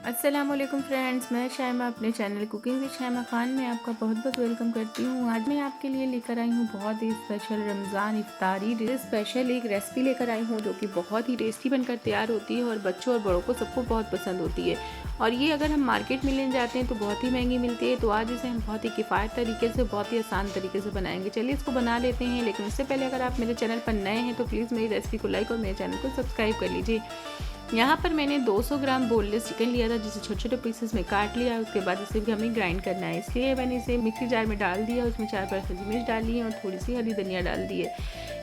अस्सलामुअलैकुम फ्रेंड्स, मैं शाइमा अपने channel cooking with Shaima Khan में आपका बहुत बहुत वेलकम करती हूँ। आज मैं आपके लिए लेकर आई हूँ बहुत ही स्पेशल रमज़ान इफ्तारी स्पेशल एक रेसिपी लेकर आई हूँ जो कि बहुत ही टेस्टी बनकर तैयार होती है और बच्चों और बड़ों को सबको बहुत पसंद होती है। और ये अगर हम मार्केट में लेने जाते हैं तो बहुत ही महंगी मिलती है। तो आज इसे हम बहुत ही किफ़ायत तरीके से, बहुत ही आसान तरीके से बनाएंगे। चलिए इसको बना लेते हैं। लेकिन उससे पहले अगर आप मेरे चैनल पर नए हैं तो प्लीज़ मेरी रेसिपी को लाइक और मेरे चैनल को सब्सक्राइब कर लीजिए। यहाँ पर मैंने 200 ग्राम बोनलेस चिकन लिया था जिसे छोटे छोटे पीसेस में काट लिया। उसके बाद इसे भी हमें ग्राइंड करना है, इसलिए मैंने इसे मिक्सी जार में डाल दिया। उसमें 4-5 हरी मिर्च डाली है और थोड़ी सी हरी धनिया डाल दी है।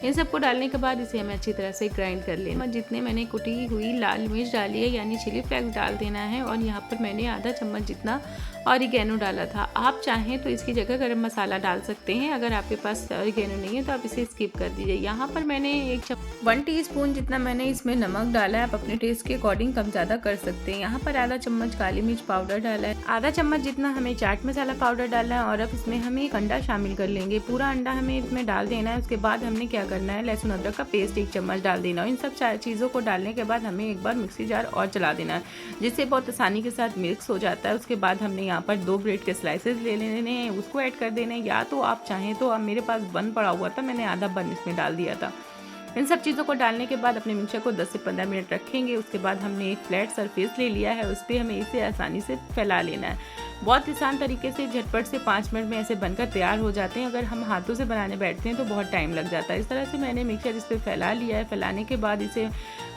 इन सबको डालने के बाद इसे हमें अच्छी तरह से ग्राइंड कर लेना। जितने मैंने कुटी हुई लाल मिर्च डाली है यानी चिली फ्लेक्स डाल देना है। और यहाँ पर मैंने आधा चम्मच जितना ऑरिगेनो डाला था। आप चाहें तो इसकी जगह गरम मसाला डाल सकते हैं। अगर आपके पास ऑरिगेनो नहीं है तो आप इसे स्किप कर दीजिए। यहाँ पर मैंने 1 टीस्पून जितना मैंने इसमें नमक डाला है। आप अपने टेस्ट के अकॉर्डिंग कम ज़्यादा कर सकते हैं। यहाँ पर आधा चम्मच काली मिर्च पाउडर डाला है। आधा चम्मच जितना हमें चाट मसाला पाउडर डाला है। और अब इसमें हमें एक अंडा शामिल कर लेंगे। पूरा अंडा हमें इसमें डाल देना है। उसके बाद हमने क्या करना है, लहसुन अदरक का पेस्ट 1 चम्मच डाल देना है। इन सब चीज़ों को डालने के बाद हमें एक बार मिक्सी जार और चला देना है, जिससे बहुत आसानी के साथ मिक्स हो जाता है। उसके बाद हमने यहाँ पर 2 ब्रेड के स्लाइसेस ले लेने हैं, उसको ऐड कर देने हैं। या तो आप चाहें तो, अब मेरे पास बन पड़ा हुआ था, मैंने आधा बन इसमें डाल दिया था। इन सब चीज़ों को डालने के बाद अपने मिक्सचर को 10 से 15 मिनट रखेंगे। उसके बाद हमने एक फ्लैट सरफेस ले लिया है, उस पर हमें इसे आसानी से फैला लेना है। बहुत आसान तरीके से झटपट से 5 मिनट में ऐसे बनकर तैयार हो जाते हैं। अगर हम हाथों से बनाने बैठते हैं तो बहुत टाइम लग जाता है। इस तरह से मैंने मिक्सचर इस पर फैला लिया है। फैलाने के बाद इसे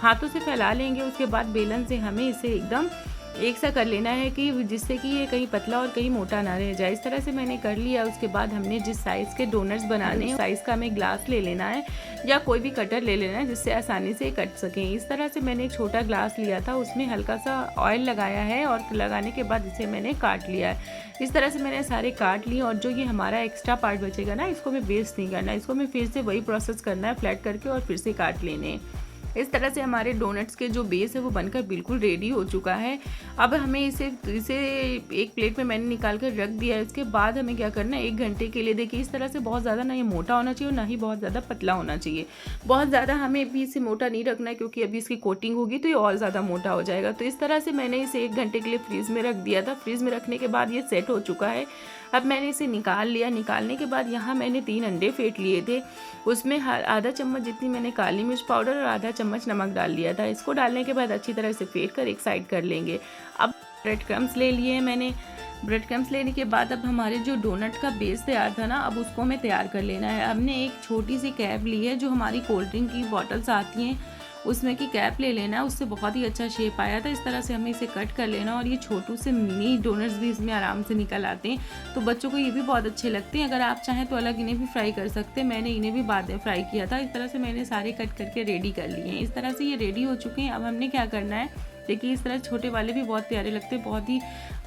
हाथों से फैला लेंगे। उसके बाद बेलन से हमें इसे एकदम एक सा कर लेना है कि जिससे कि ये कहीं पतला और कहीं मोटा ना रह जाए। इस तरह से मैंने कर लिया। उसके बाद हमने जिस साइज़ के डोनट्स बनाने हैं, साइज़ का हमें ग्लास ले लेना है या कोई भी कटर ले लेना है जिससे आसानी से कट सकें। इस तरह से मैंने एक छोटा ग्लास लिया था, उसमें हल्का सा ऑयल लगाया है और लगाने के बाद इसे मैंने काट लिया है। इस तरह से मैंने सारे काट लिए। और जो ये हमारा एक्स्ट्रा पार्ट बचेगा ना, इसको हमें वेस्ट नहीं करना, इसको हमें फिर से वही प्रोसेस करना है, फ्लैट करके और फिर से काट लेने हैं। इस तरह से हमारे डोनट्स के जो बेस है वो बनकर बिल्कुल रेडी हो चुका है। अब हमें इसे एक प्लेट में मैंने निकाल कर रख दिया है। इसके बाद हमें क्या करना है, 1 घंटे के लिए, देखिए इस तरह से बहुत ज़्यादा ना ये मोटा होना चाहिए और ना ही बहुत ज़्यादा पतला होना चाहिए। बहुत ज़्यादा हमें भी इसे मोटा नहीं रखना है क्योंकि अभी इसकी कोटिंग होगी तो ये और ज़्यादा मोटा हो जाएगा। तो इस तरह से मैंने इसे 1 घंटे के लिए फ्रीज़ में रख दिया था। फ्रीज़ में रखने के बाद ये सेट हो चुका है। अब मैंने इसे निकाल लिया। निकालने के बाद यहाँ मैंने 3 अंडे फेंट लिए थे। उसमें आधा चम्मच जितनी मैंने काली मिर्च पाउडर और आधा चम्मच नमक डाल लिया था। इसको डालने के बाद अच्छी तरह से फेंट कर एक साइड कर लेंगे। अब ब्रेड क्रम्स ले लिए हैं मैंने। ब्रेड क्रम्स लेने के बाद अब हमारे जो डोनट का बेस तैयार था ना, अब उसको हमें तैयार कर लेना है। हमने एक छोटी सी कैप ली है, जो हमारी कोल्ड ड्रिंक की बॉटल्स आती हैं उसमें की कैप ले लेना है। उससे बहुत ही अच्छा शेप आया था। इस तरह से हमें इसे कट कर लेना। और ये छोटू से मिनी डोनट्स भी इसमें आराम से निकल आते हैं, तो बच्चों को ये भी बहुत अच्छे लगते हैं। अगर आप चाहें तो अलग इन्हें भी फ्राई कर सकते हैं। मैंने इन्हें भी बाद में फ्राई किया था। इस तरह से मैंने सारे कट करके रेडी कर लिए हैं। इस तरह से ये रेडी हो चुके हैं। अब हमने क्या करना है, देखिए इस तरह छोटे वाले भी बहुत प्यारे लगते हैं, बहुत ही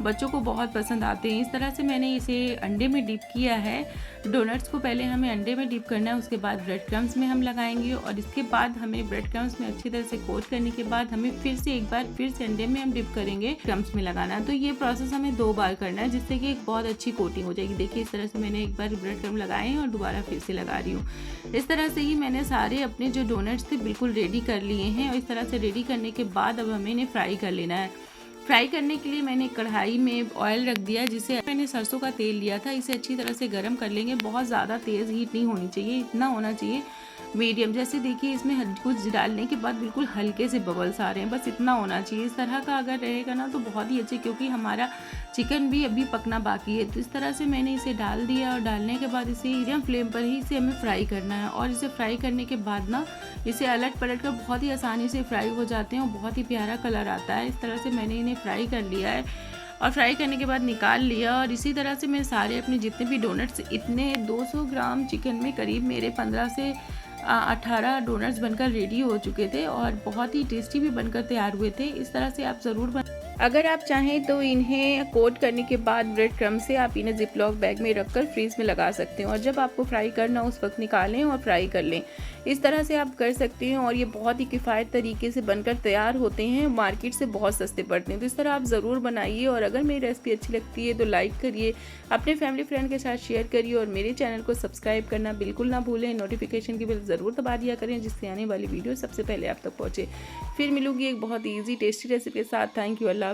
बच्चों को बहुत पसंद आते हैं। इस तरह से मैंने इसे अंडे में डिप किया है। डोनट्स को पहले हमें अंडे में डिप करना है, उसके बाद ब्रेड क्रम्स में हम लगाएंगे। और इसके बाद हमें ब्रेड क्रम्स में अच्छी तरह से कोट करने के बाद हमें फिर से एक बार फिर से अंडे में हम डिप करेंगे, क्रम्स में लगाना है। तो ये प्रोसेस हमें 2 बार करना है, जिससे कि एक बहुत अच्छी कोटिंग हो जाएगी। देखिए इस तरह से मैंने एक बार ब्रेड क्रम्स लगाए हैं और दोबारा फिर से लगा रही हूँ। इस तरह से ही मैंने सारे अपने जो डोनट्स थे बिल्कुल रेडी कर लिए हैं। और इस तरह से रेडी करने के बाद अब हमें इन्हें फ्राई कर लेना है। फ्राई करने के लिए मैंने कढ़ाई में ऑयल रख दिया, जिसे मैंने सरसों का तेल लिया था। इसे अच्छी तरह से गर्म कर लेंगे। बहुत ज़्यादा तेज़ हीट नहीं होनी चाहिए, इतना होना चाहिए मीडियम। जैसे देखिए इसमें कुछ डालने के बाद बिल्कुल हल्के से बबल्स आ रहे हैं, बस इतना होना चाहिए। इस तरह का अगर रहेगा ना तो बहुत ही अच्छे, क्योंकि हमारा चिकन भी अभी पकना बाकी है। तो इस तरह से मैंने इसे डाल दिया। और डालने के बाद इसे मीडियम फ्लेम पर ही इसे हमें फ्राई करना है। और इसे फ्राई करने के बाद ना इसे अलट पलट कर बहुत ही आसानी से फ्राई हो जाते हैं और बहुत ही प्यारा कलर आता है। इस तरह से मैंने इन्हें फ्राई कर लिया है और फ्राई करने के बाद निकाल लिया। और इसी तरह से मैं सारे अपने जितने भी डोनट्स, इतने 200 ग्राम चिकन में करीब मेरे 15 से 18 डोनट्स बनकर रेडी हो चुके थे और बहुत ही टेस्टी भी बनकर तैयार हुए थे। इस तरह से आप ज़रूर अगर आप चाहें तो इन्हें कोट करने के बाद ब्रेड क्रम्ब से आप इन्हें जिप लॉक बैग में रखकर फ्रीज में लगा सकते हैं। और जब आपको फ्राई करना उस वक्त निकालें और फ्राई कर लें। इस तरह से आप कर सकते हैं और ये बहुत ही किफ़ायत तरीके से बनकर तैयार होते हैं। मार्केट से बहुत सस्ते पड़ते हैं। तो इस तरह आप ज़रूर बनाइए। और अगर मेरी रेसिपी अच्छी लगती है तो लाइक करिए, अपने फैमिली फ्रेंड के साथ शेयर करिए और मेरे चैनल को सब्सक्राइब करना बिल्कुल ना भूलें। नोटिफिकेशन की बेल ज़रूर दबा दिया करें, जिससे आने वाली वीडियो सबसे पहले आप तक पहुँचे। फिर मिलूंगी एक बहुत ईजी टेस्टी रेसिपी के साथ। Thank you. अल्लाह।